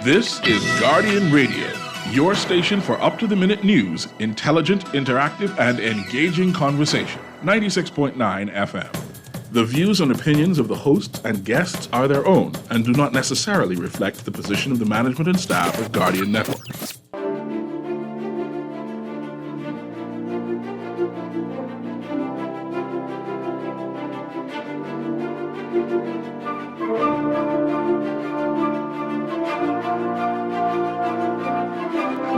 This is Guardian Radio, your station for up-to-the-minute news, intelligent, interactive, and engaging conversation. 96.9 FM. The views and opinions of the hosts and guests are their own and do not necessarily reflect the position of the management and staff of Guardian Network.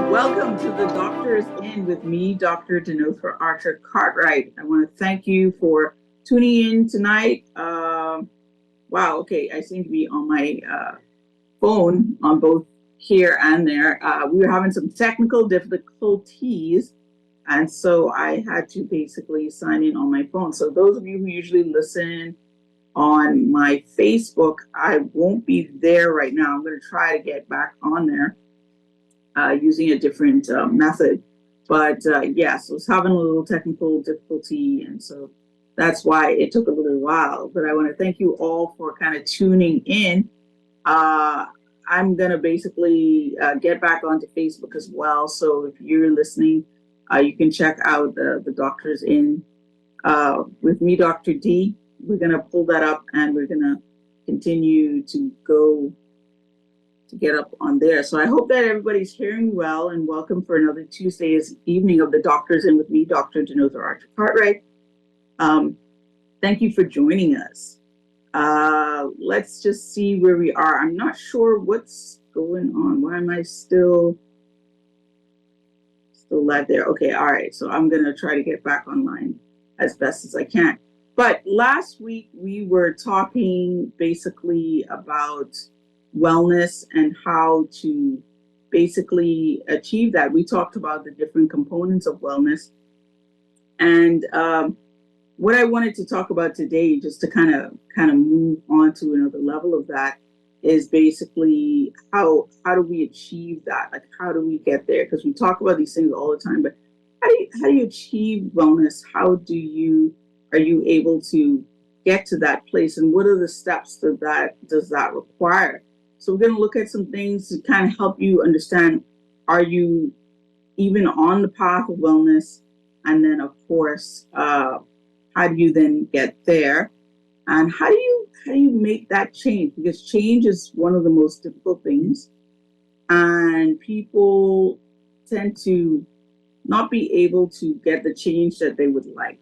Welcome to the Doctors In with me, Dr. Denotha Archer Cartwright. I want to thank you for tuning in tonight. Wow, okay, I seem to be on my phone on both here and there. We were having some technical difficulties, and so I had to basically sign in on my phone. So those of you who usually listen on my Facebook, I won't be there right now. I'm going to try to get back on there. Using a different method. But yes, I was having a little technical difficulty, and so that's why it took a little while. But I want to thank you all for kind of tuning in. I'm going to basically get back onto Facebook as well. So if you're listening, you can check out the Doctors In with me, Dr. D. We're going to pull that up, and we're going to continue to go to get up on there. So I hope that everybody's hearing well, and welcome for another Tuesday's evening of the Doctors In with me, Dr. Denotha Archer Cartwright. Thank you for joining us. Let's just see where we are. I'm not sure what's going on. Why am I still live there? Okay, all right. So I'm gonna try to get back online as best as I can. But last week we were talking basically about wellness and how to basically achieve that. We talked about the different components of wellness. And what I wanted to talk about today, just to kind of move on to another level of that, is basically how do we achieve that? Like, how do we get there? Because we talk about these things all the time, but how do you achieve wellness? Are you able to get to that place? And what are the steps does that require? So we're going to look at some things to kind of help you understand, are you even on the path of wellness? And then, of course, how do you then get there? And how do you make that change? Because change is one of the most difficult things. And people tend to not be able to get the change that they would like.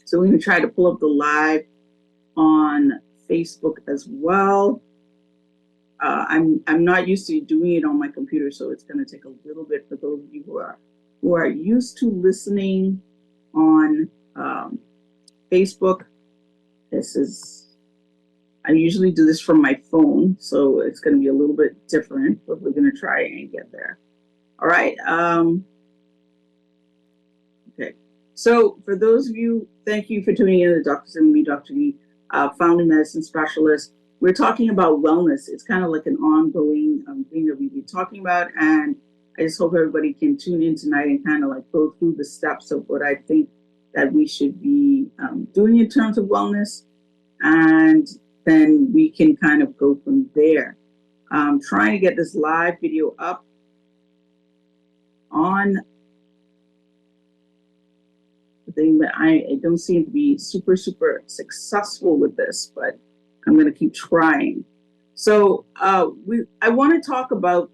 So we're going to try to pull up the live on Facebook as well. I'm not used to doing it on my computer, so it's going to take a little bit for those of you who are used to listening on Facebook. I usually do this from my phone, so it's going to be a little bit different, but we're going to try and get there. All right. Okay. So for those of you, thank you for tuning in to the Doctors In with me, Dr. D, family medicine specialist. We're talking about wellness. It's kind of like an ongoing thing that we've been talking about. And I just hope everybody can tune in tonight and kind of like go through the steps of what I think that we should be doing in terms of wellness. And then we can kind of go from there. I'm trying to get this live video up on the thing, but I don't seem to be super successful with this, but I'm going to keep trying. So I want to talk about,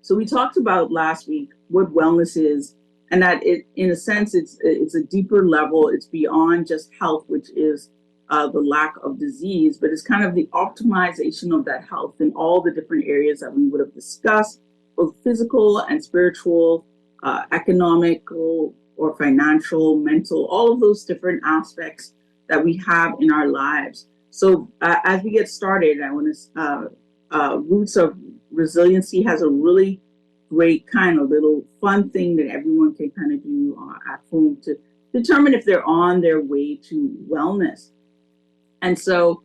so we talked about last week what wellness is, and that it, in a sense, it's a deeper level. It's beyond just health, which is the lack of disease, but it's kind of the optimization of that health in all the different areas that we would have discussed, both physical and spiritual, economical or financial, mental, all of those different aspects that we have in our lives. So as we get started, I want to, Roots of Resiliency has a really great kind of little fun thing that everyone can kind of do at home to determine if they're on their way to wellness. And so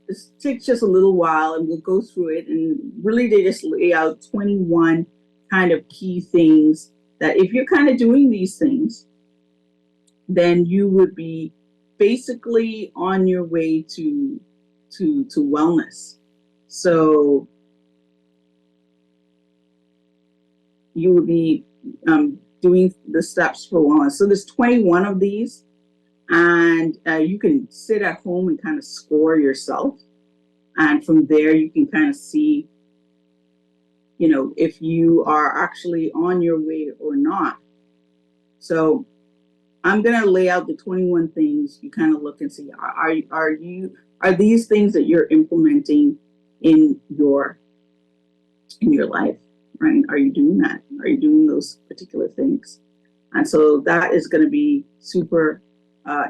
this takes just a little while, and we'll go through it. And really, they just lay out 21 kind of key things that if you're kind of doing these things, then you would be basically on your way to wellness. So you will be doing the steps for wellness. So there's 21 of these, and you can sit at home and kind of score yourself. And from there, you can kind of see, if you are actually on your way or not. So I'm going to lay out the 21 things. You kind of look and see, are these things that you're implementing in your life, right? Are you doing that? Are you doing those particular things? And so that is going to be super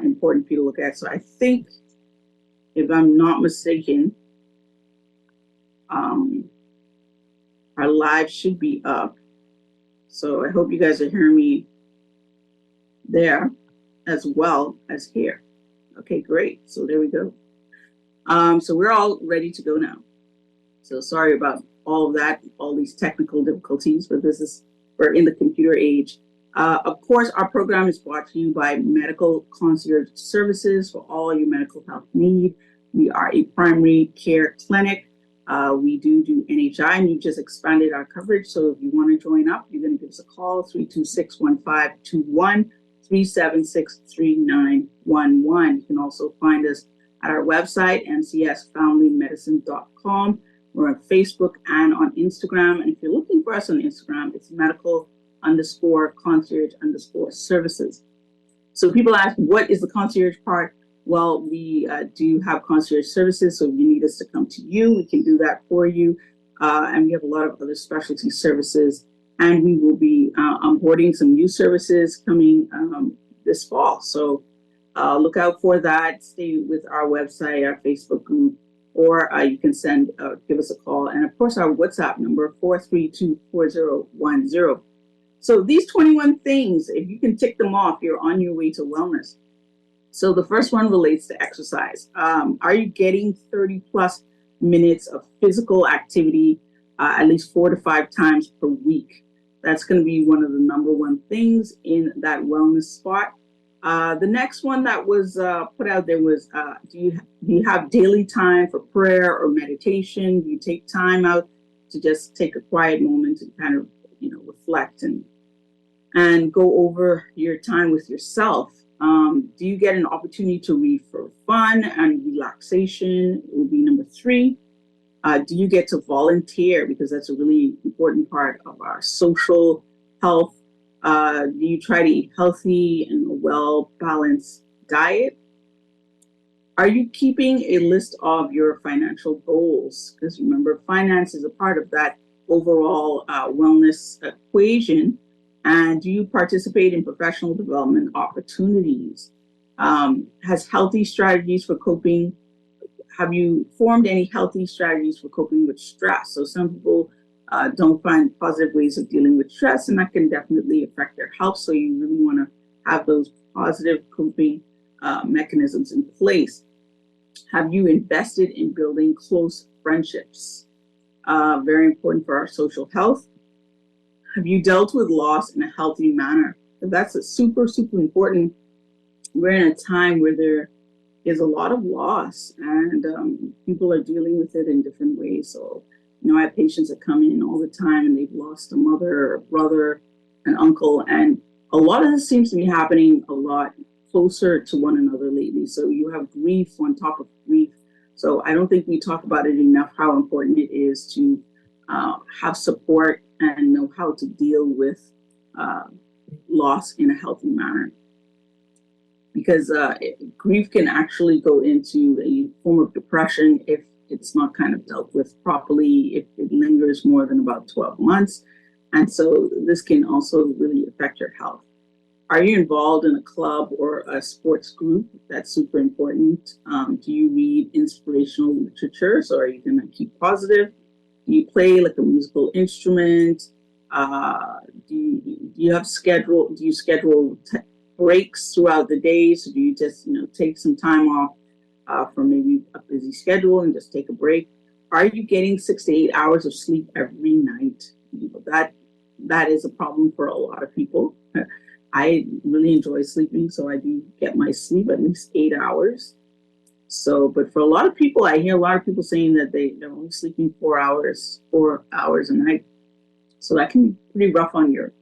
important for you to look at. So I think, if I'm not mistaken, our live should be up. So I hope you guys are hearing me there as well as here. Okay, great. So there we go. So we're all ready to go now. So sorry about all of that, all these technical difficulties, but we're in the computer age. Of course, our program is brought to you by Medical Concierge Services for all your medical health need. We are a primary care clinic. We do NHI, and we just expanded our coverage. So if you want to join up, you're going to give us a call, 326-1521, 376-3911. You can also find us at our website, mcsfamilymedicine.com. We're on Facebook and on Instagram. And if you're looking for us on Instagram, it's medical_concierge_services. So people ask, what is the concierge part? Well, we do have concierge services. So if you need us to come to you, we can do that for you. And we have a lot of other specialty services. And we will be onboarding some new services coming this fall. So look out for that. Stay with our website, our Facebook group, or you can give us a call. And of course, our WhatsApp number, 432-4010. So these 21 things, if you can tick them off, you're on your way to wellness. So the first one relates to exercise. Are you getting 30 plus minutes of physical activity at least 4 to 5 times per week? That's going to be one of the number one things in that wellness spot. The next one that was put out there was, do you have daily time for prayer or meditation? Do you take time out to just take a quiet moment and kind of, reflect and go over your time with yourself? Do you get an opportunity to read for fun and relaxation? It would be number 3. Do you get to volunteer? Because that's a really important part of our social health. Do you try to eat healthy and a well-balanced diet? Are you keeping a list of your financial goals? Because remember, finance is a part of that overall wellness equation. And do you participate in professional development opportunities? Has healthy strategies for coping? Have you formed any healthy strategies for coping with stress? So some people don't find positive ways of dealing with stress, and that can definitely affect their health. So you really want to have those positive coping mechanisms in place. Have you invested in building close friendships? Very important for our social health. Have you dealt with loss in a healthy manner? That's a super, super important. We're in a time where there is a lot of loss, and people are dealing with it in different ways. So, I have patients that come in all the time and they've lost a mother, a brother, an uncle, and a lot of this seems to be happening a lot closer to one another lately. So you have grief on top of grief. So I don't think we talk about it enough, how important it is to have support and know how to deal with loss in a healthy manner. Because grief can actually go into a form of depression if it's not kind of dealt with properly, if it lingers more than about 12 months. And so this can also really affect your health. Are you involved in a club or a sports group? That's super important. Do you read inspirational literature? So are you going to keep positive? Do you play like a musical instrument? Do you schedule breaks throughout the day? So do you just, take some time off from maybe a busy schedule and just take a break? Are you getting 6 to 8 hours of sleep every night? That is a problem for a lot of people. I really enjoy sleeping, so I do get my sleep at least 8 hours. So, but for a lot of people, I hear a lot of people saying that they're only sleeping 4 hours a night. So that can be pretty rough on your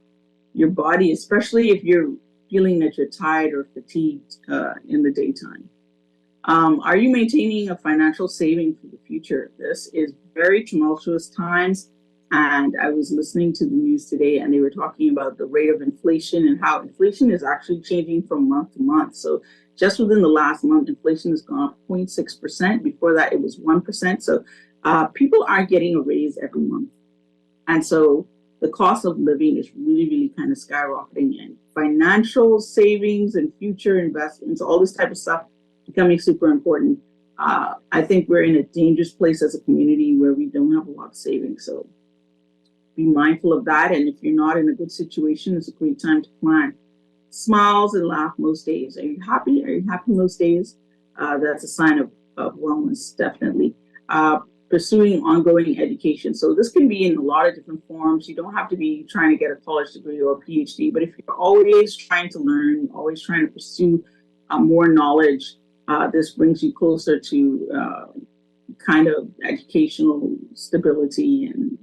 body, especially if you're feeling that you're tired or fatigued in the daytime. Are you maintaining a financial saving for the future? This is very tumultuous times. And I was listening to the news today and they were talking about the rate of inflation and how inflation is actually changing from month to month. So just within the last month, inflation has gone up 0.6%. Before that, it was 1%. So people aren't getting a raise every month. And so the cost of living is really, really kind of skyrocketing, and financial savings and future investments, all this type of stuff becoming super important. I think we're in a dangerous place as a community where we don't have a lot of savings. So be mindful of that. And if you're not in a good situation, it's a great time to plan. Smiles and laugh most days. Are you happy? Are you happy most days? That's a sign of wellness, definitely. Pursuing ongoing education. So this can be in a lot of different forms. You don't have to be trying to get a college degree or a PhD, but if you're always trying to learn, always trying to pursue more knowledge, this brings you closer to kind of educational stability, and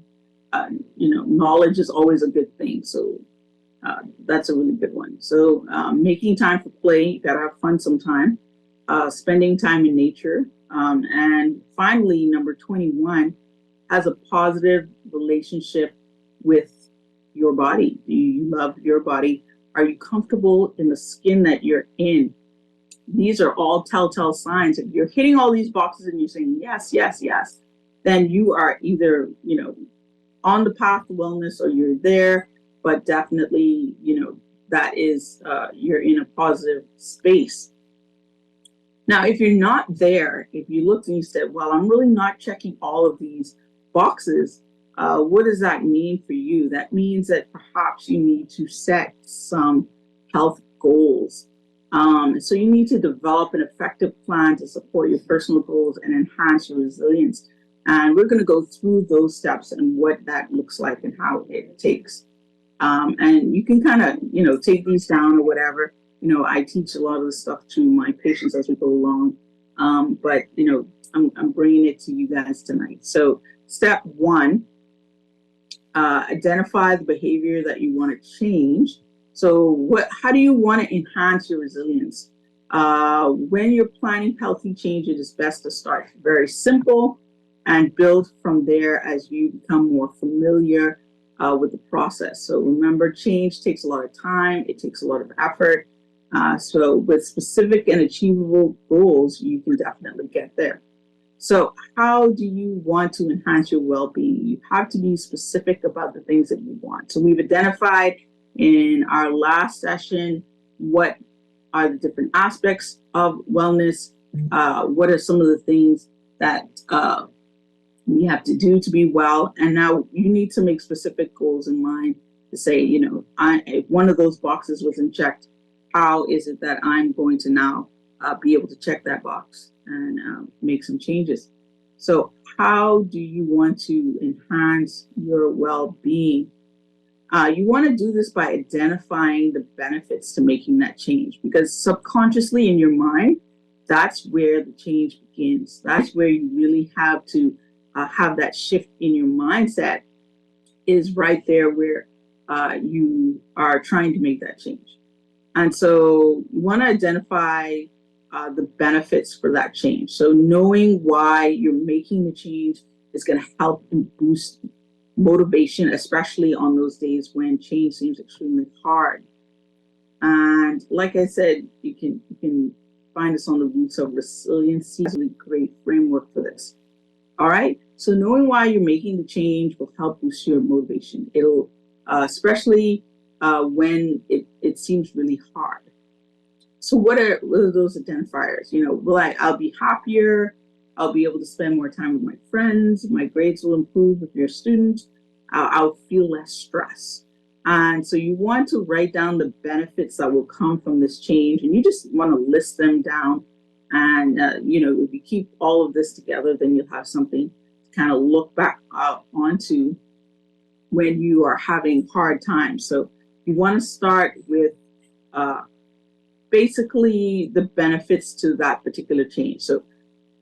knowledge is always a good thing. So that's a really good one. So making time for play, you gotta have fun sometime. Spending time in nature. And finally, number 21, has a positive relationship with your body. Do you love your body? Are you comfortable in the skin that you're in? These are all telltale signs. If you're hitting all these boxes and you're saying yes, yes, yes, then you are either, on the path to wellness or you're there, but definitely, that is, you're in a positive space. Now, if you're not there, if you looked and you said, well, I'm really not checking all of these boxes, what does that mean for you? That means that perhaps you need to set some health goals. So you need to develop an effective plan to support your personal goals and enhance your resilience. And we're going to go through those steps and what that looks like and how it takes. And you can kind of, take these down or whatever. I teach a lot of this stuff to my patients as we go along. But I'm bringing it to you guys tonight. So step one, identify the behavior that you want to change. So how do you want to enhance your resilience? When you're planning healthy change, it is best to start very simple and build from there as you become more familiar with the process. So remember, change takes a lot of time. It takes a lot of effort. So with specific and achievable goals, you can definitely get there. So how do you want to enhance your well-being? You have to be specific about the things that you want. So we've identified in our last session what are the different aspects of wellness, what are some of the things that we have to do to be well. And now you need to make specific goals in mind to say, if one of those boxes wasn't checked, how is it that I'm going to now be able to check that box and make some changes? So how do you want to enhance your well-being? You want to do this by identifying the benefits to making that change, because subconsciously in your mind, that's where the change begins. That's where you really have to have that shift in your mindset, is right there where you are trying to make that change. And so you want to identify the benefits for that change. So knowing why you're making the change is going to help and boost motivation, especially on those days when change seems extremely hard. And like I said, you can find us on the Roots of Resiliency. It's a really great framework for this. All right. So knowing why you're making the change will help boost your motivation. It'll, especially when it seems really hard. So what are those identifiers? I'll be happier. I'll be able to spend more time with my friends. My grades will improve if you're a student. I'll feel less stress. And so you want to write down the benefits that will come from this change, and you just want to list them down. And, if you keep all of this together, then you'll have something to kind of look back onto when you are having hard times. So you want to start with basically the benefits to that particular change. So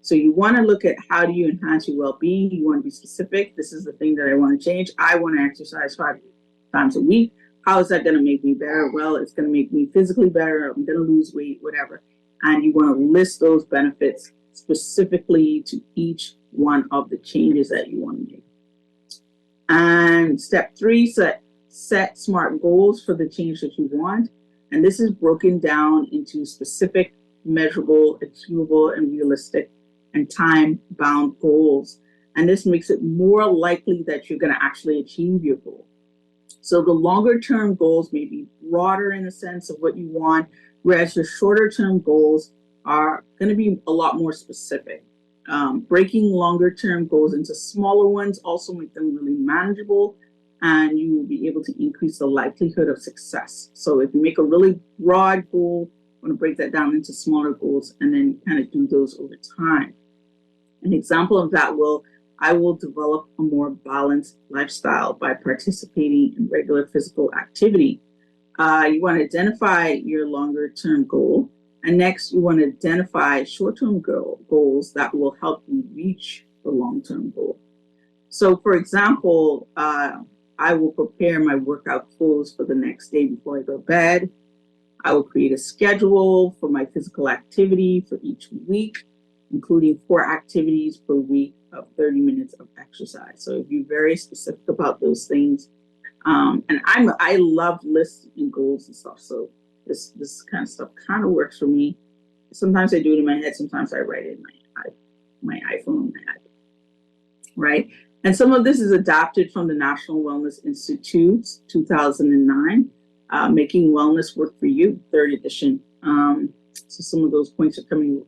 So you want to look at how do you enhance your well-being. You want to be specific. This is the thing that I want to change. I want to exercise 5 times a week. How is that going to make me better? Well, it's going to make me physically better. I'm going to lose weight, whatever. And you want to list those benefits specifically to each one of the changes that you want to make. And step 3, set SMART goals for the change that you want. And this is broken down into specific, measurable, achievable, and realistic and time-bound goals. And this makes it more likely that you're going to actually achieve your goal. So the longer-term goals may be broader in the sense of what you want, whereas your shorter-term goals are going to be a lot more specific. Breaking longer-term goals into smaller ones also make them really manageable, and you will be able to increase the likelihood of success. So if you make a really broad goal, you want to break that down into smaller goals and then kind of do those over time. An example of that I will develop a more balanced lifestyle by participating in regular physical activity. You want to identify your longer-term goal. And next, you want to identify short-term goals that will help you reach the long-term goal. So, for example, I will prepare my workout clothes for the next day before I go to bed. I will create a schedule for my physical activity for each week, including 4 activities per week of 30 minutes of exercise. So be very specific about those things. And I love lists and goals and stuff. So this kind of stuff kind of works for me. Sometimes I do it in my head. Sometimes I write it in my iPhone, my iPad, right? And some of this is adapted from the National Wellness Institute's 2009, Making Wellness Work for You, 3rd edition. So some of those points are coming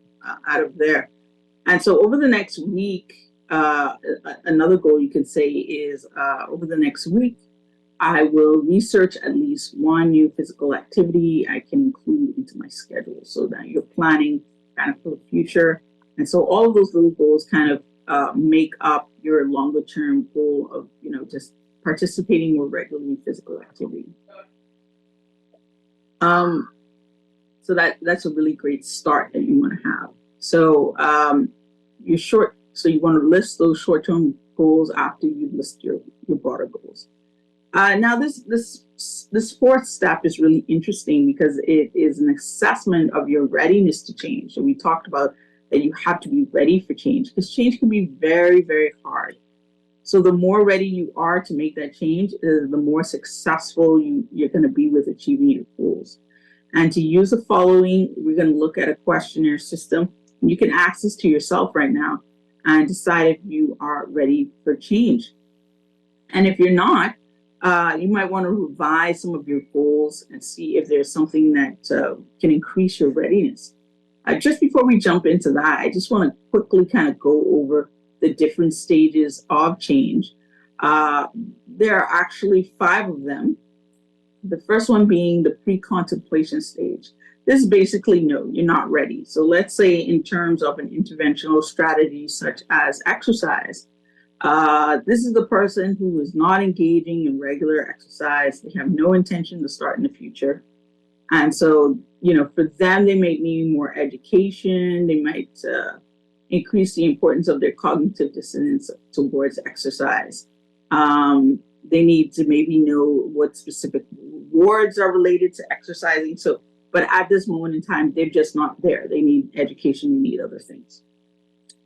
out of there. And so over the next week, another goal you can say is over the next week, I will research at least one new physical activity I can include into my schedule so that you're planning kind of for the future. And so all of those little goals kind of make up your longer term goal of, just participating more regularly in physical activity. So that's a really great start that you want to have. So you want to list those short-term goals after you list your broader goals. Now this 4th step is really interesting because it is an assessment of your readiness to change. So we talked about that you have to be ready for change because change can be very, very hard. So the more ready you are to make that change, the more successful you're going to be with achieving your goals. And to use the following, we're going to look at a questionnaire system. You can access to yourself right now and decide if you are ready for change. And if you're not, you might want to revise some of your goals and see if there's something that can increase your readiness. Just before we jump into that, I just want to quickly kind of go over the different stages of change. There are actually 5 of them. The first one being the pre-contemplation stage. This is basically, no, you're not ready. So let's say in terms of an interventional strategy such as exercise, this is the person who is not engaging in regular exercise. They have no intention to start in the future. And so, for them, they might need more education. They might increase the importance of their cognitive dissonance towards exercise. They need to maybe know what specific rewards are related to exercising. But at this moment in time, they're just not there. They need education, they need other things.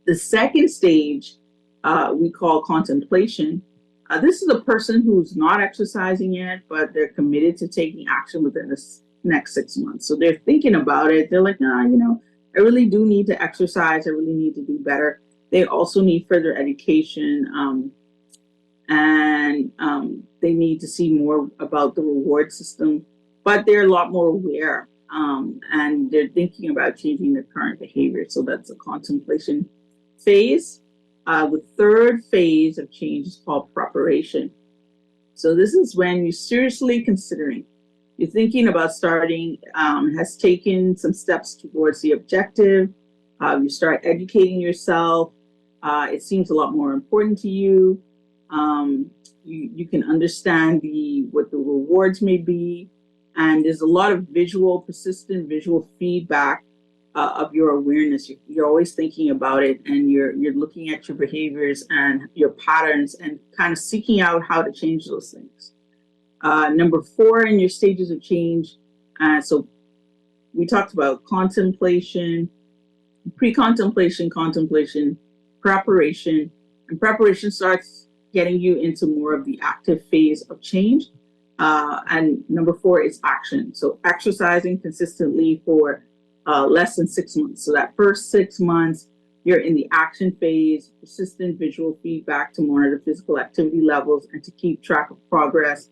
The second stage, we call contemplation. This is a person who's not exercising yet, but they're committed to taking action within the next 6 months. So they're thinking about it. They're like, I really do need to exercise. I really need to do better. They also need further education. And they need to see more about the reward system, but they're a lot more aware and they're thinking about changing their current behavior. So that's a contemplation phase. The 3rd phase of change is called preparation. So this is when you're seriously considering, you're thinking about starting, has taken some steps towards the objective. You start educating yourself. It seems a lot more important to you. You can understand what the rewards may be, and there's a lot of persistent visual feedback of your awareness. You're always thinking about it, and you're looking at your behaviors and your patterns, and kind of seeking out how to change those things. Number 4 in your stages of change. So we talked about contemplation, pre-contemplation, contemplation, preparation, and preparation starts getting you into more of the active phase of change. And number 4 is action. So exercising consistently for less than 6 months. So that first 6 months, you're in the action phase, persistent visual feedback to monitor physical activity levels and to keep track of progress.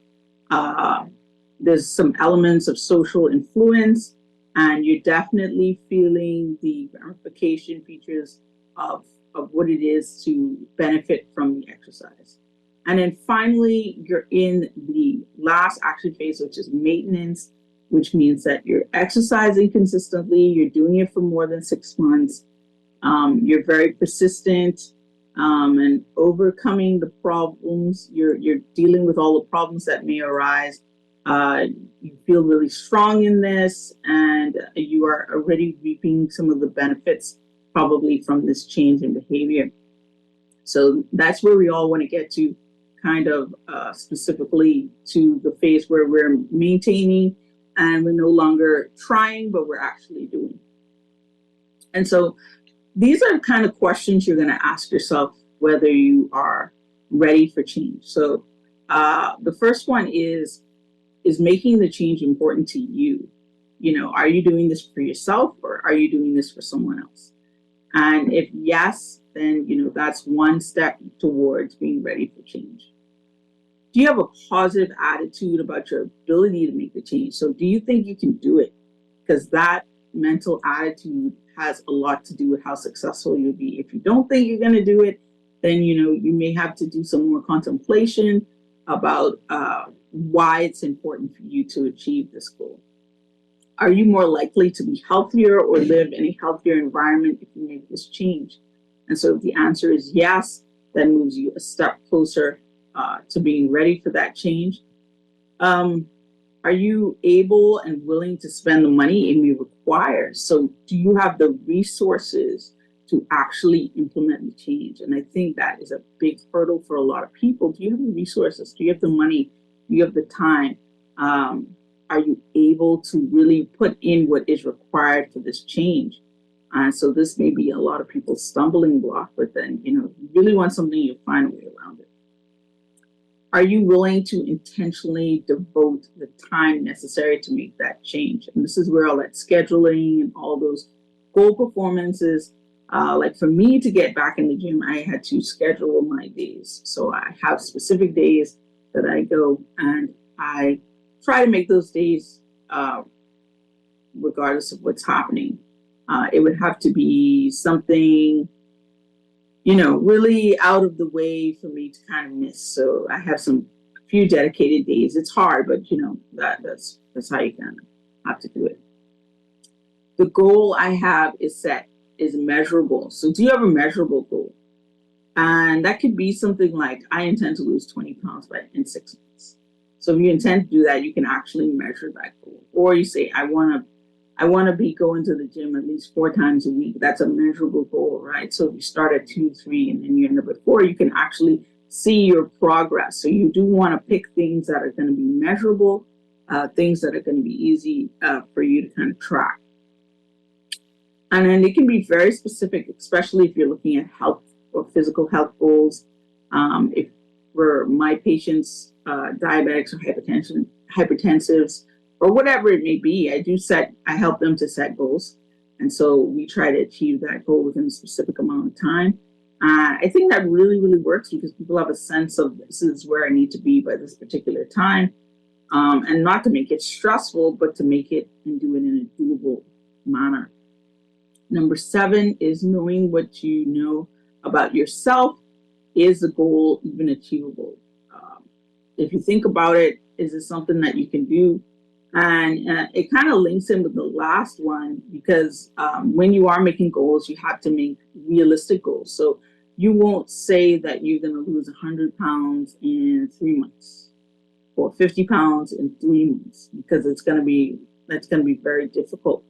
There's some elements of social influence, and you're definitely feeling the ramification features of what it is to benefit from the exercise. And then finally, you're in the last action phase, which is maintenance, which means that you're exercising consistently, you're doing it for more than 6 months, you're very persistent, and overcoming the problems. You're dealing with all the problems that may arise. You feel really strong in this, and you are already reaping some of the benefits probably from this change in behavior. So that's where we all want to get to, kind of specifically to the phase where we're maintaining and we're no longer trying, but we're actually doing. And so these are kind of questions you're going to ask yourself whether you are ready for change. So the first one is making the change important to you? You know, are you doing this for yourself, or are you doing this for someone else? And if yes, then, you know, that's one step towards being ready for change. Do you have a positive attitude about your ability to make the change? So do you think you can do it? Because that mental attitude has a lot to do with how successful you'll be. If you don't think you're going to do it, then, you know, you may have to do some more contemplation about why it's important for you to achieve this goal. Are you more likely to be healthier or live in a healthier environment if you make this change? And so if the answer is yes, that moves you a step closer to being ready for that change. Are you able and willing to spend the money it may require? So do you have the resources to actually implement the change? And I think that is a big hurdle for a lot of people. Do you have the resources? Do you have the money? Do you have the time? Are you able to really put in what is required for this change? So this may be a lot of people's stumbling block, but then, you know, if you really want something, you'll find a way around it. Are you willing to intentionally devote the time necessary to make that change? And this is where all that scheduling and all those goal performances, like for me to get back in the gym, I had to schedule my days. So I have specific days that I go, and I try to make those days regardless of what's happening. It would have to be something, you know, really out of the way for me to kind of miss. So I have a few dedicated days. It's hard, but you know, that's how you kind of have to do it. The goal I have is measurable. So do you have a measurable goal? And that could be something like, I intend to lose 20 pounds in 6 months. So if you intend to do that, you can actually measure that goal. Or you say, I want to be going to the gym at least 4 times a week. That's a measurable goal, right? So if you start at 2, 3, and then you end up at 4, you can actually see your progress. So you do want to pick things that are going to be measurable, things that are going to be easy for you to kind of track. And then it can be very specific, especially if you're looking at health or physical health goals. If for my patients, diabetics or hypertensives, or whatever it may be, I help them to set goals. And so we try to achieve that goal within a specific amount of time. I think that really, really works because people have a sense of, this is where I need to be by this particular time. And not to make it stressful, but to make it and do it in a doable manner. Number 7 is knowing what you know about yourself. Is the goal even achievable? If you think about it, is it something that you can do? And it kind of links in with the last one, because when you are making goals, you have to make realistic goals. So you won't say that you're going to lose 100 pounds in 3 months or 50 pounds in 3 months, because that's going to be very difficult.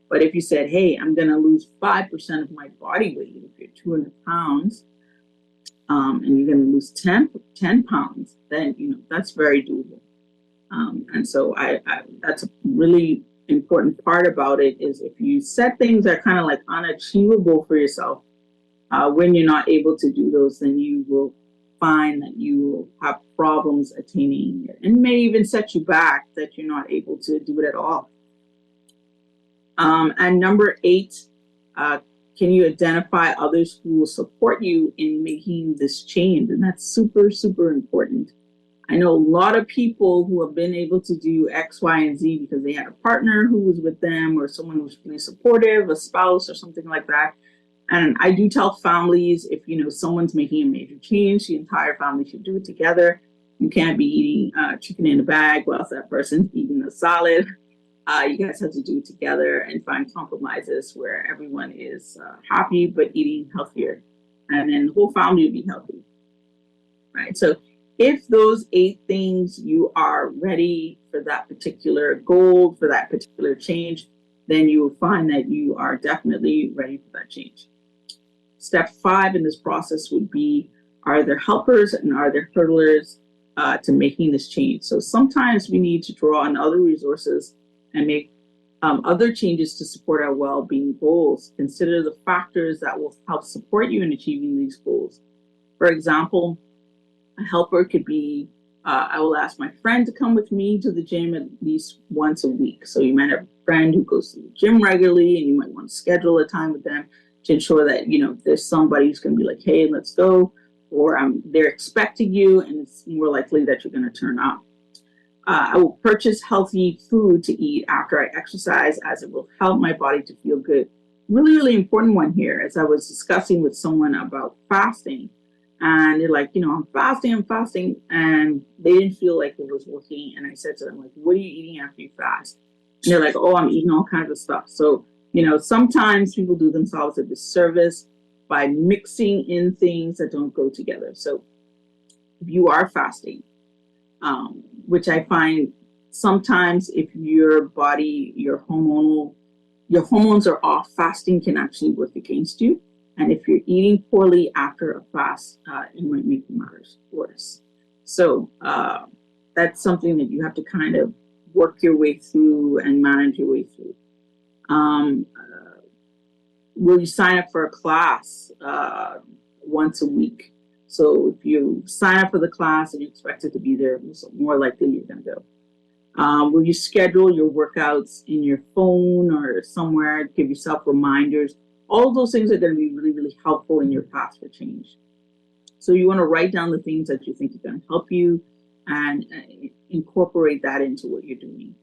But if you said, hey, I'm going to lose 5% of my body weight, if you're 200 pounds, and you're going to lose 10 pounds, then, that's very doable. And so that's a really important part about it is if you set things that are kind of like unachievable for yourself, when you're not able to do those, then you will find that you will have problems attaining it and may even set you back that you're not able to do it at all. And number 8, can you identify others who will support you in making this change? And that's super, super important. I know a lot of people who have been able to do X, Y, and Z because they had a partner who was with them or someone who was really supportive, a spouse or something like that. And I do tell families, if someone's making a major change, the entire family should do it together. You can't be eating chicken in a bag whilst that person's eating a salad. You guys have to do it together and find compromises where everyone is happy but eating healthier. And then the whole family will be healthy, right? So if those 8 things you are ready for that particular goal, for that particular change, then you will find that you are definitely ready for that change. Step 5 in this process would be, are there helpers and are there hurdlers to making this change? So sometimes we need to draw on other resources and make other changes to support our well-being goals. Consider the factors that will help support you in achieving these goals. For example, a helper could be, I will ask my friend to come with me to the gym at least once a week. So you might have a friend who goes to the gym regularly and you might want to schedule a time with them to ensure that, there's somebody who's going to be like, hey, let's go, or they're expecting you and it's more likely that you're going to turn up. I will purchase healthy food to eat after I exercise as it will help my body to feel good. Really, really important one here, as I was discussing with someone about fasting. And they're like, I'm fasting. And they didn't feel like it was working. And I said to them, like, what are you eating after you fast? And they're like, oh, I'm eating all kinds of stuff. So, sometimes people do themselves a disservice by mixing in things that don't go together. So if you are fasting, which I find sometimes if your body, your hormones are off, fasting can actually work against you. And if you're eating poorly after a fast, it might make matters worse. So that's something that you have to kind of work your way through and manage your way through. Will you sign up for a class once a week? So if you sign up for the class and you expect it to be there, it's more likely you're going to go. Will you schedule your workouts in your phone or somewhere, give yourself reminders? All of those things are going to be really, really helpful in your path for change. So you want to write down the things that you think are going to help you and incorporate that into what you're doing.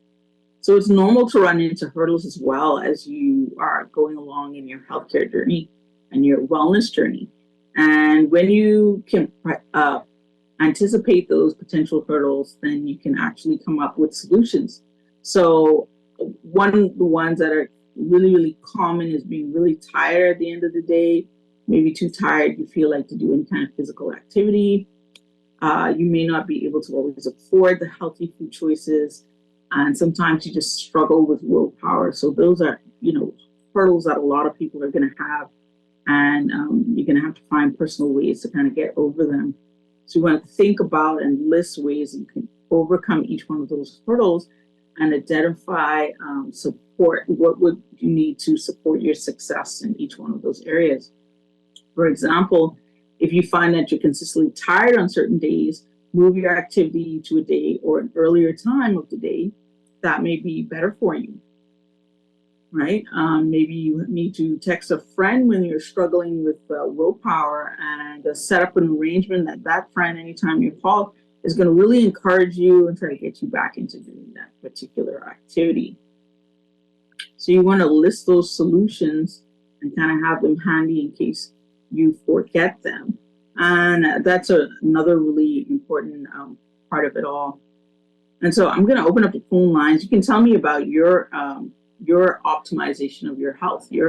So it's normal to run into hurdles as well as you are going along in your healthcare journey and your wellness journey. And when you can anticipate those potential hurdles, then you can actually come up with solutions. So one of the ones that are really, really common is being really tired at the end of the day, maybe too tired, you feel like to do any kind of physical activity. You may not be able to always afford the healthy food choices. And sometimes you just struggle with willpower. So those are, hurdles that a lot of people are going to have. And you're going to have to find personal ways to kind of get over them. So you want to think about and list ways you can overcome each one of those hurdles and identify support. What would you need to support your success in each one of those areas? For example, if you find that you're consistently tired on certain days, move your activity to a day or an earlier time of the day. That may be better for you, right? Maybe you need to text a friend when you're struggling with willpower and set up an arrangement that friend, anytime you call, is going to really encourage you and try to get you back into doing that particular activity. So you want to list those solutions and kind of have them handy in case you forget them. And that's another really important part of it all. And so I'm going to open up the phone lines. You can tell me about your optimization of your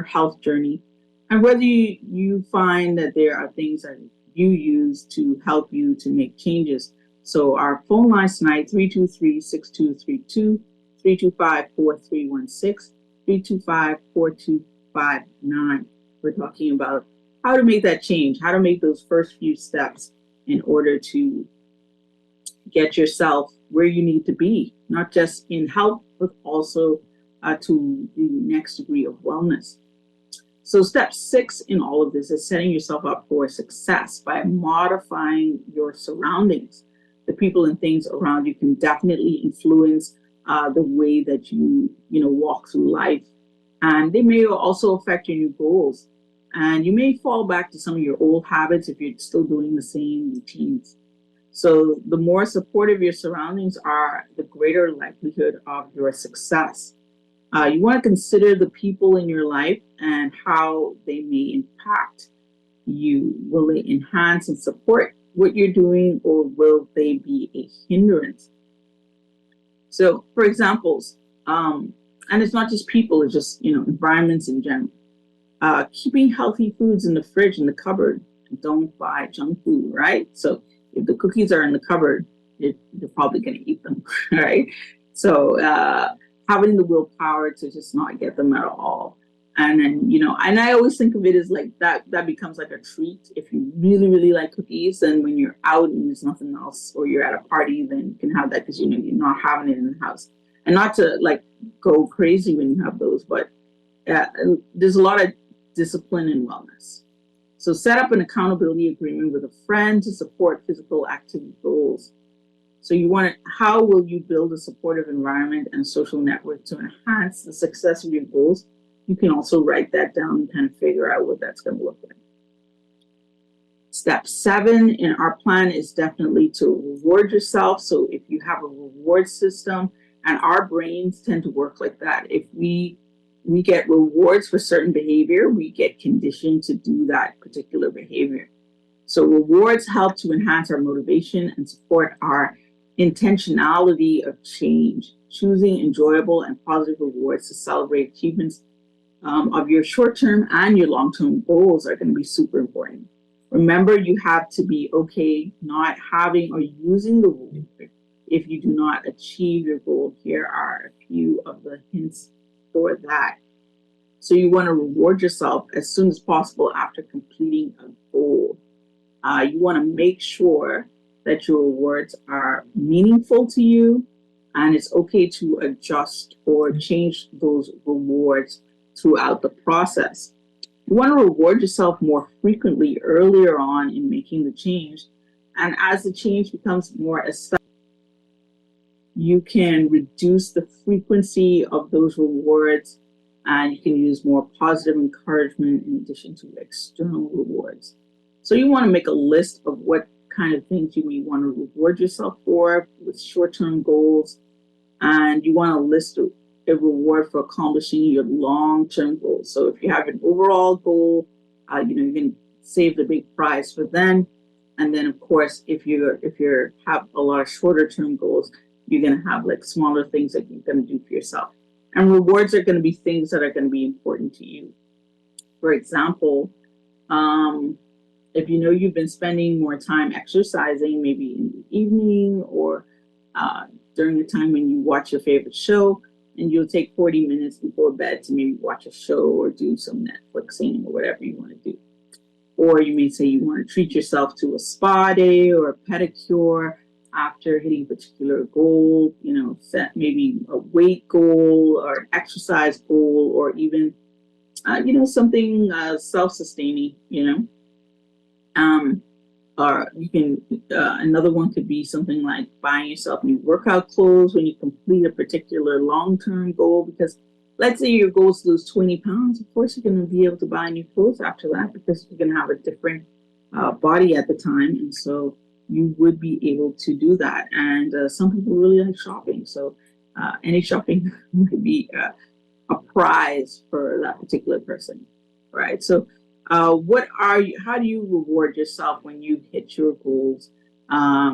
health journey, and whether you find that there are things that you use to help you to make changes. So our phone lines tonight, 323-6232, 325-4316. 325-4259. We're talking about how to make that change, how to make those first few steps in order to get yourself where you need to be, not just in health, but also to the next degree of wellness. So step 6 in all of this is setting yourself up for success by modifying your surroundings. The people and things around you can definitely influence the way that you walk through life, and they may also affect your new goals. And you may fall back to some of your old habits if you're still doing the same routines. So the more supportive your surroundings are, the greater likelihood of your success. You want to consider the people in your life and how they may impact you. Will they enhance and support what you're doing, or will they be a hindrance? So, for examples, and it's not just people, it's just environments in general. Keeping healthy foods in the fridge, in the cupboard. Don't buy junk food, right? So if the cookies are in the cupboard, you're probably going to eat them, right? So having the willpower to just not get them at all. And then, and I always think of it as like that becomes like a treat. If you really, really like cookies, and when you're out and there's nothing else, or you're at a party, then you can have that because, you're not having it in the house. And not to like go crazy when you have those, but there's a lot of discipline and wellness. So set up an accountability agreement with a friend to support physical activity goals. So how will you build a supportive environment and social network to enhance the success of your goals? You can also write that down and kind of figure out what that's going to look like. Step 7 in our plan is definitely to reward yourself. So if you have a reward system, and our brains tend to work like that, if we get rewards for certain behavior, we get conditioned to do that particular behavior. So rewards help to enhance our motivation and support our intentionality of change. Choosing enjoyable and positive rewards to celebrate achievements of your short-term and your long-term goals are going to be super important. Remember, you have to be okay not having or using the reward if you do not achieve your goal. Here are a few of the hints for that. So you want to reward yourself as soon as possible after completing a goal. You want to make sure that your rewards are meaningful to you, and it's okay to adjust or change those rewards throughout the process. You want to reward yourself more frequently earlier on in making the change, and as the change becomes more established, you can reduce the frequency of those rewards, and you can use more positive encouragement in addition to external rewards. So you want to make a list of what kind of things you may want to reward yourself for with short-term goals, and you want to list a reward for accomplishing your long-term goals. So if you have an overall goal, you can save the big prize for then. And then, of course, if you have a lot of shorter-term goals, you're going to have like smaller things that you're going to do for yourself. And rewards are going to be things that are going to be important to you. For example, if you've been spending more time exercising, maybe in the evening or during the time when you watch your favorite show, and you'll take 40 minutes before bed to maybe watch a show or do some Netflixing or whatever you want to do. Or you may say you want to treat yourself to a spa day or a pedicure after hitting a particular goal, set maybe a weight goal or an exercise goal, or even, something self-sustaining, or you can, another one could be something like buying yourself new workout clothes when you complete a particular long-term goal, because let's say your goal is to lose 20 pounds. Of course, you're going to be able to buy new clothes after that because you're going to have a different body at the time. And so you would be able to do that. And some people really like shopping. So any shopping might be a prize for that particular person, right? So how do you reward yourself when you hit your goals?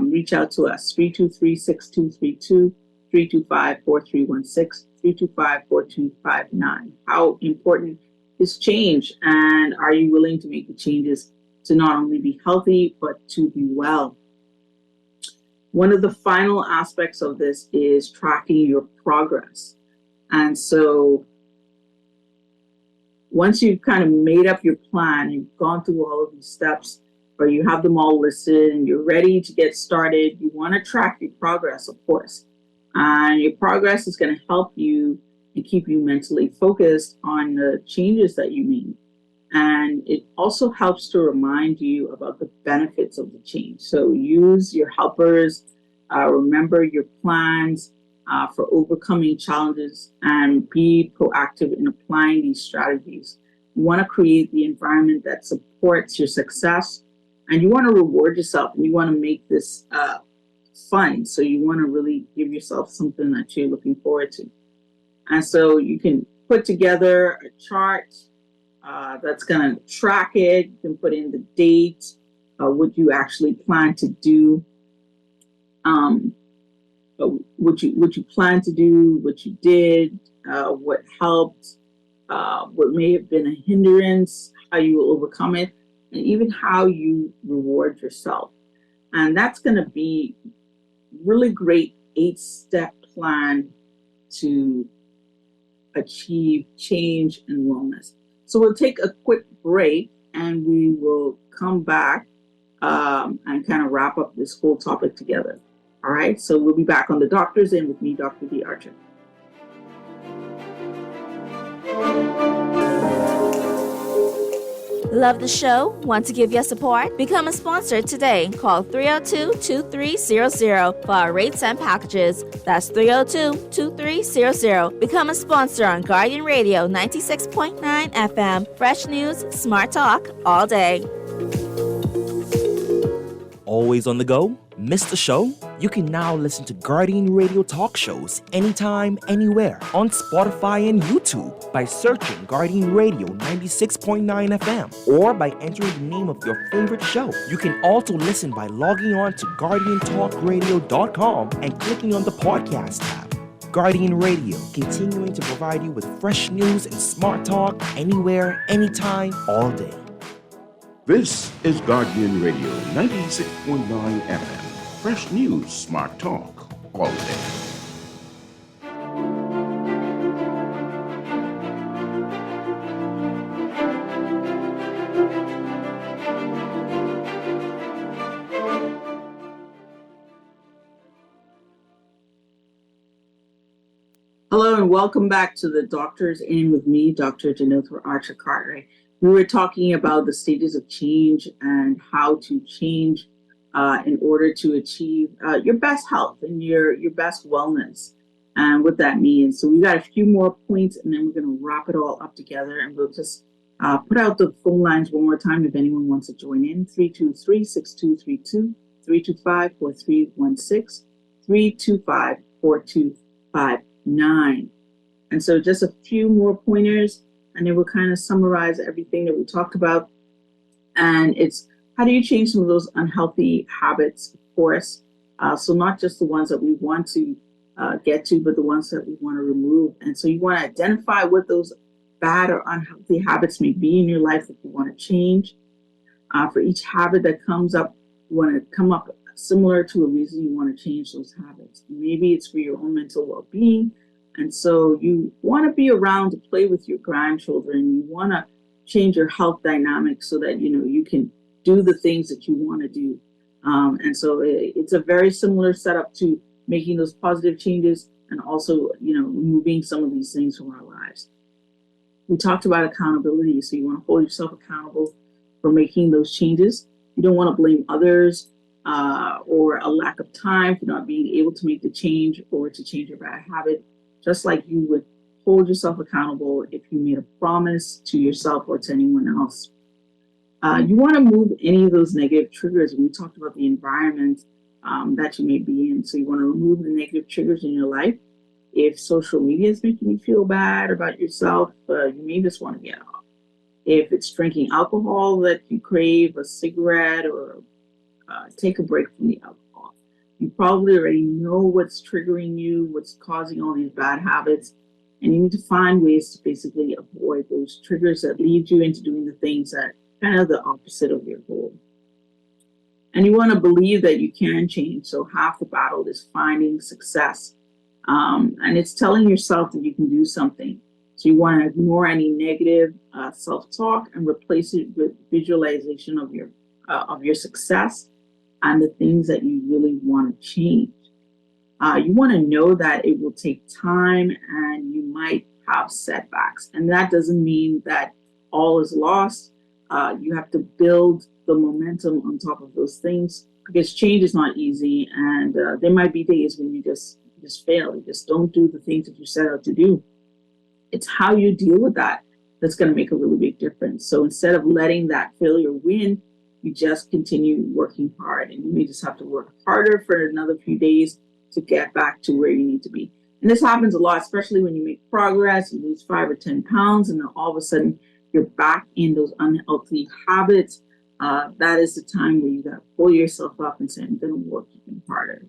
Reach out to us, 323-6232, 325-4316, 325-4259. How important is change? And are you willing to make the changes to not only be healthy, but to be well? One of the final aspects of this is tracking your progress. And so once you've kind of made up your plan, you've gone through all of these steps, or you have them all listed and you're ready to get started, you want to track your progress, of course. And your progress is going to help you and keep you mentally focused on the changes that you made. And it also helps to remind you about the benefits of the change. So use your helpers, remember your plans for overcoming challenges, and be proactive in applying these strategies. You want to create the environment that supports your success, and you want to reward yourself, and you want to make this fun. So you want to really give yourself something that you're looking forward to. And so you can put together a chart that's going to track it. You can put in the date, what you actually plan to do, what you plan to do, what you did, what helped, what may have been a hindrance, how you will overcome it, and even how you reward yourself. And that's going to be really great 8-step plan to achieve change and wellness. So we'll take a quick break and we will come back and kind of wrap up this whole topic together. All right, so we'll be back on The Doctor's In with me, Dr. D. Archer. Love the show? Want to give your support? Become a sponsor today. Call 302-2300 for our rates and packages. That's 302-2300. Become a sponsor on Guardian Radio 96.9 FM. Fresh news, smart talk, all day. Always on the go? Missed the show? You can now listen to Guardian Radio talk shows anytime, anywhere on Spotify and YouTube by searching Guardian Radio 96.9 FM or by entering the name of your favorite show. You can also listen by logging on to GuardianTalkRadio.com and clicking on the podcast tab. Guardian Radio, continuing to provide you with fresh news and smart talk anywhere, anytime, all day. This is Guardian Radio 96.9 FM. Fresh news, smart talk, all day. Hello and welcome back to The Doctor's In with me, Dr. Janilthra Archer Cartwright. We were talking about the stages of change and how to change in order to achieve your best health and your best wellness and what that means. So we got a few more points and then we're going to wrap it all up together, and we'll just put out the phone lines one more time if anyone wants to join in. 323-6232, 325-4316, 325-4259. And so just a few more pointers, and then we'll kind of summarize everything that we talked about. And it's, how do you change some of those unhealthy habits, of course? So not just the ones that we want to get to, but the ones that we want to remove. And so you want to identify what those bad or unhealthy habits may be in your life that you want to change. For each habit that comes up, you want to come up similar to a reason you want to change those habits. Maybe it's for your own mental well-being. And so you want to be around to play with your grandchildren. You want to change your health dynamics so that, you can do the things that you want to do. And so it's a very similar setup to making those positive changes and also, removing some of these things from our lives. We talked about accountability. So you want to hold yourself accountable for making those changes. You don't want to blame others or a lack of time for not being able to make the change or to change your bad habit. Just like you would hold yourself accountable if you made a promise to yourself or to anyone else. You want to move any of those negative triggers. We talked about the environment that you may be in. So you want to remove the negative triggers in your life. If social media is making you feel bad about yourself, you may just want to get off. If it's drinking alcohol that you crave, a cigarette, or take a break from the alcohol. You probably already know what's triggering you, what's causing all these bad habits, and you need to find ways to basically avoid those triggers that lead you into doing the things that kind of the opposite of your goal. And you want to believe that you can change. So half the battle is finding success. And it's telling yourself that you can do something. So you want to ignore any negative self-talk and replace it with visualization of your success and the things that you really want to change. You want to know that it will take time and you might have setbacks. And that doesn't mean that all is lost. You have to build the momentum on top of those things because change is not easy. And there might be days when you just fail. You just don't do the things that you set out to do. It's how you deal with that that's going to make a really big difference. So instead of letting that failure win, you just continue working hard. And you may just have to work harder for another few days to get back to where you need to be. And this happens a lot, especially when you make progress, you lose 5 or 10 pounds, and then all of a sudden you're back in those unhealthy habits. That is the time where you got to pull yourself up and say, I'm going to work even harder.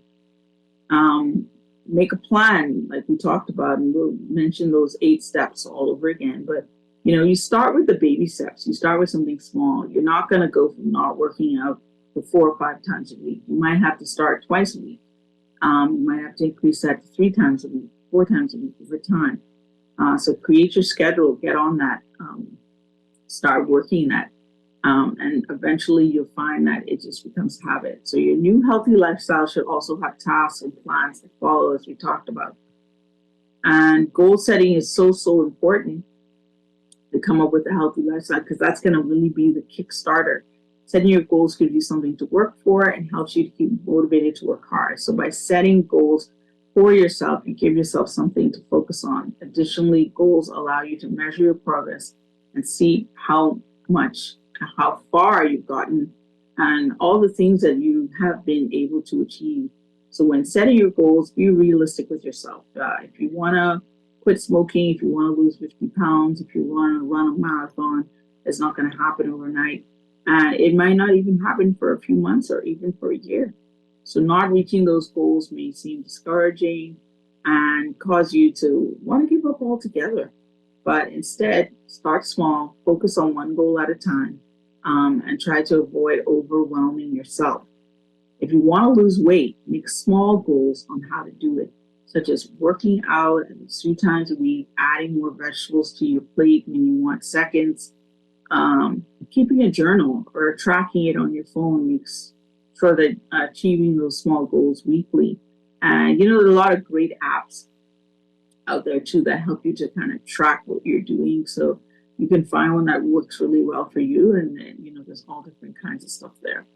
Make a plan, like we talked about, and we'll mention those 8 steps all over again. But, you start with the baby steps. You start with something small. You're not going to go from not working out to 4 or 5 times a week. You might have to start twice a week. You might have to increase that to 3 times a week, 4 times a week over time. So create your schedule, get on that, start working that. And eventually you'll find that it just becomes habit. So your new healthy lifestyle should also have tasks and plans to follow, as we talked about. And goal setting is so important to come up with a healthy lifestyle because that's going to really be the Kickstarter. Setting your goals gives you something to work for and helps you to keep motivated to work hard. So by setting goals for yourself, you give yourself something to focus on. Additionally, goals allow you to measure your progress and see how far you've gotten and all the things that you have been able to achieve. So when setting your goals, be realistic with yourself. If you want to quit smoking, if you want to lose 50 pounds, if you want to run a marathon, it's not going to happen overnight. And it might not even happen for a few months or even for a year. So not reaching those goals may seem discouraging and cause you to want to give up altogether. But instead, start small, focus on one goal at a time, and try to avoid overwhelming yourself. If you want to lose weight, make small goals on how to do it, such as working out at least 3 times a week, adding more vegetables to your plate when you want seconds, keeping a journal or tracking it on your phone makes sure that achieving those small goals weekly. And there are a lot of great apps out there too that help you to kind of track what you're doing. So you can find one that works really well for you. And then, there's all different kinds of stuff there.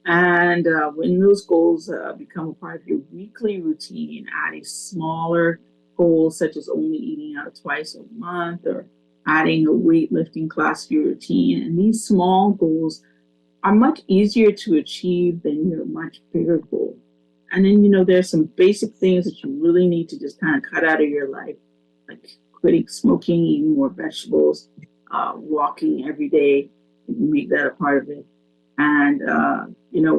And when those goals become a part of your weekly routine, adding smaller goals such as only eating out twice a month or adding a weightlifting class to your routine. And these small goals are much easier to achieve than your much bigger goal. And then, there's some basic things that you really need to just kind of cut out of your life, like quitting smoking, eating more vegetables, walking every day. You make that a part of it. And,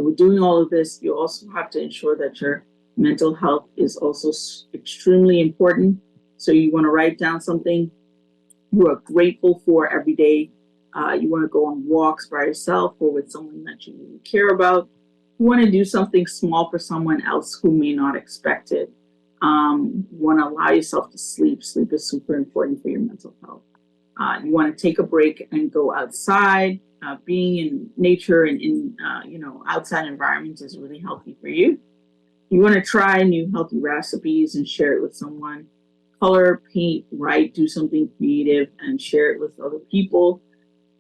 with doing all of this, you also have to ensure that your mental health is also extremely important. So you want to write down something you are grateful for every day. You want to go on walks by yourself or with someone that you really care about. You want to do something small for someone else who may not expect it. You want to allow yourself to sleep. Sleep is super important for your mental health. You want to take a break and go outside. Being in nature and in outside environments is really healthy for you. You want to try new healthy recipes and share it with someone. Color, paint, write, do something creative and share it with other people.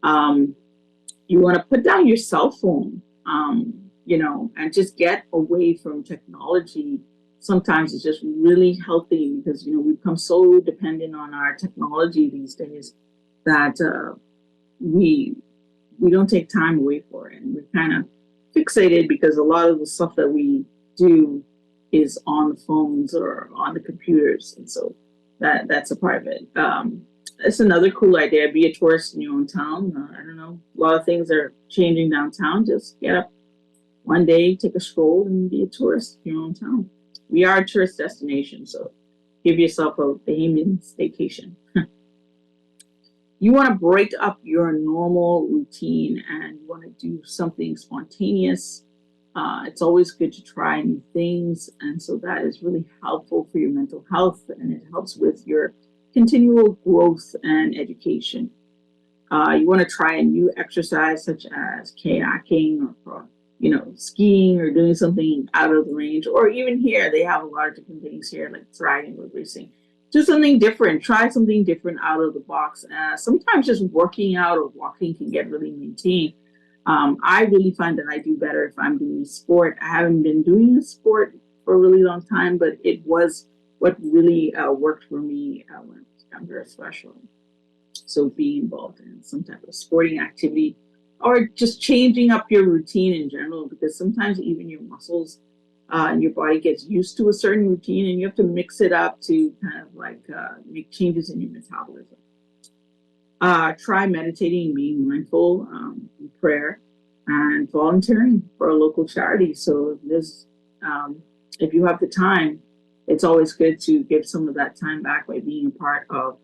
You want to put down your cell phone, and just get away from technology. Sometimes it's just really healthy because, we've become so dependent on our technology these days that we don't take time away for it. And we're kind of fixated because a lot of the stuff that we do is on the phones or on the computers. And so that's a part of it. It's another cool idea. Be a tourist in your own town. I don't know. A lot of things are changing downtown. Just get up one day, take a stroll, and be a tourist in your own town. We are a tourist destination, so give yourself a Bahamian staycation. You want to break up your normal routine and you want to do something spontaneous. It's always good to try new things. And so that is really helpful for your mental health and it helps with your continual growth and education. You want to try a new exercise such as kayaking or skiing or doing something out of the range, or even here they have a lot of different things here like dragon boat racing. Do something different. Try something different out of the box. Sometimes just working out or walking can get really maintained. I really find that I do better if I'm doing sport. I haven't been doing a sport for a really long time, but it was what really worked for me when I was younger, especially. So being involved in some type of sporting activity or just changing up your routine in general, because sometimes even your muscles and your body gets used to a certain routine and you have to mix it up to kind of like make changes in your metabolism. Try meditating and being mindful, prayer, and volunteering for a local charity. So if you have the time, it's always good to give some of that time back by being a part of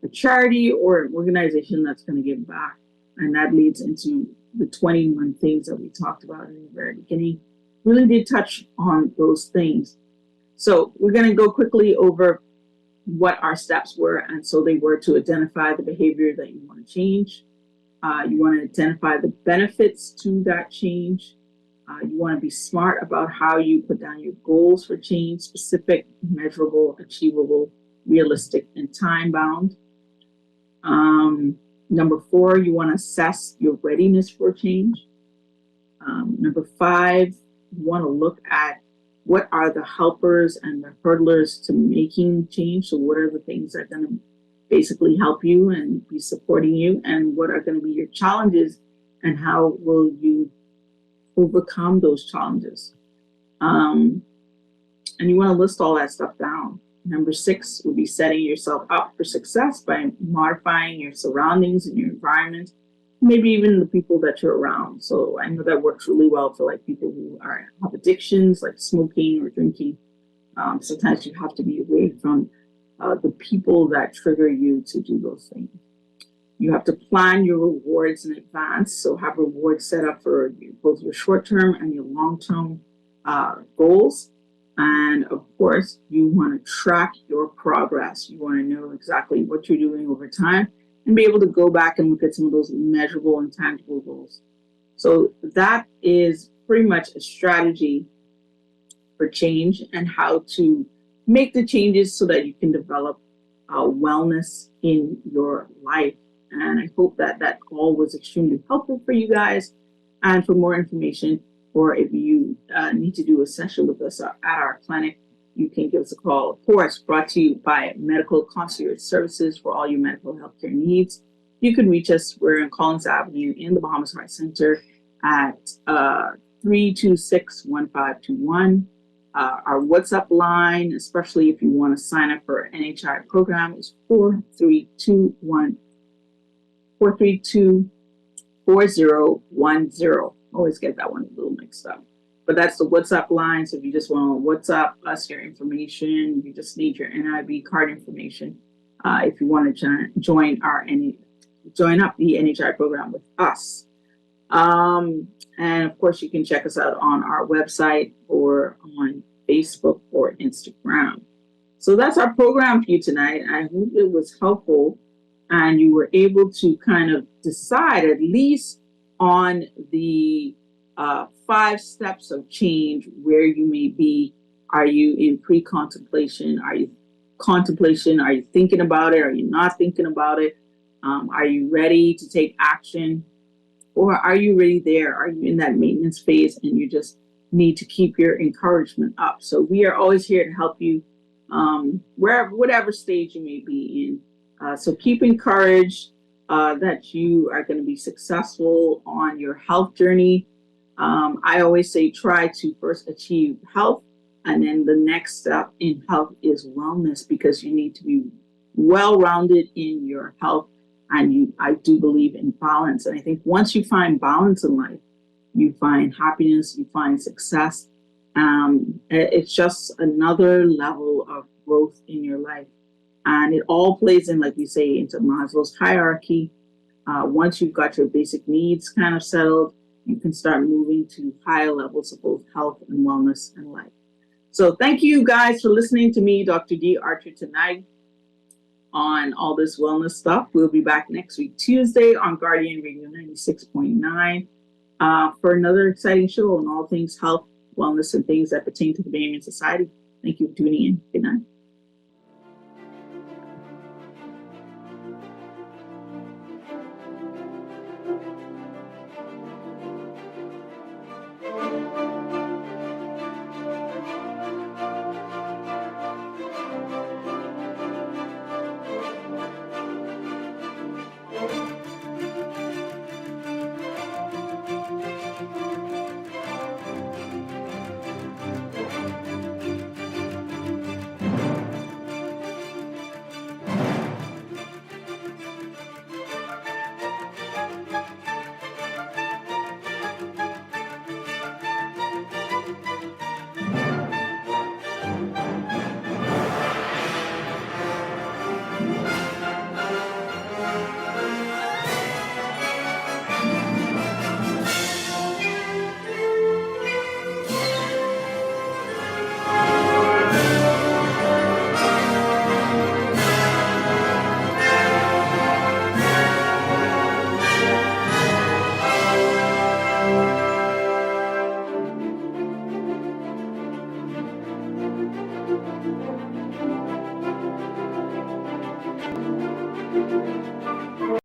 a charity or an organization that's going to give back. And that leads into the 21 things that we talked about in the very beginning. Really did touch on those things. So we're going to go quickly over what our steps were. And so they were to identify the behavior that you want to change. You want to identify the benefits to that change. You want to be smart about how you put down your goals for change, specific, measurable, achievable, realistic, and time bound. Number 4, you want to assess your readiness for change. Number 5, you want to look at what are the helpers and the hurdlers to making change. So what are the things that are going to basically help you and be supporting you, and what are going to be your challenges and how will you overcome those challenges. And you want to list all that stuff down. Number 6 would be setting yourself up for success by modifying your surroundings and your environment, maybe even the people that you're around. So I know that works really well for like people who have addictions like smoking or drinking. Sometimes you have to be away from the people that trigger you to do those things. You have to plan your rewards in advance. So have rewards set up for both your short-term and your long-term goals. And of course, you want to track your progress. You want to know exactly what you're doing over time and be able to go back and look at some of those measurable and tangible goals. So that is pretty much a strategy for change and how to make the changes so that you can develop wellness in your life. And I hope that that all was extremely helpful for you guys. And for more information, or if you need to do a session with us at our clinic, you can give us a call. Of course, brought to you by Medical Concierge Services for all your medical healthcare needs. You can reach us. We're in Collins Avenue in the Bahamas Heart Center at 326-1521. Our WhatsApp line, especially if you want to sign up for our NHI program, is 432-4010. Always get that one a little mixed up. But that's the WhatsApp line. So if you just want to WhatsApp us your information, you just need your NIB card information. If you want to join up the NHI program with us. And of course, you can check us out on our website or on Facebook or Instagram. So that's our program for you tonight. I hope it was helpful and you were able to kind of decide at least on the 5 steps of change where you may be. Are you in pre-contemplation? Are you contemplation? Are you thinking about it? Are you not thinking about it? Are you ready to take action? Or are you really there? Are you in that maintenance phase and you just need to keep your encouragement up? So we are always here to help you whatever stage you may be in. So keep encouraged that you are going to be successful on your health journey. I always say try to first achieve health, and then the next step in health is wellness, because you need to be well-rounded in your health. And I do believe in balance. And I think once you find balance in life, you find happiness, you find success. It's just another level of growth in your life. And it all plays in, like we say, into Maslow's hierarchy. Once you've got your basic needs kind of settled, you can start moving to higher levels of both health and wellness and life. So thank you guys for listening to me, Dr. D. Archer, tonight. on all this wellness stuff. We'll be back next week, Tuesday, on Guardian Radio 96.9 for another exciting show on all things health, wellness, and things that pertain to the Bahamian society. Thank you for tuning in. Good night.